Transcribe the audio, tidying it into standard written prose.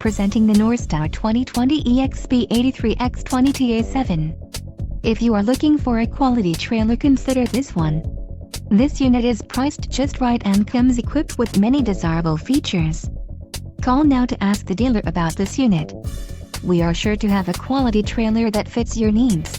Presenting the Norstar EXB83X20TA07. If you are looking for a quality trailer, consider this one. This unit is priced just right and comes equipped with many desirable features. Call now to ask the dealer about this unit. We are sure to have a quality trailer that fits your needs.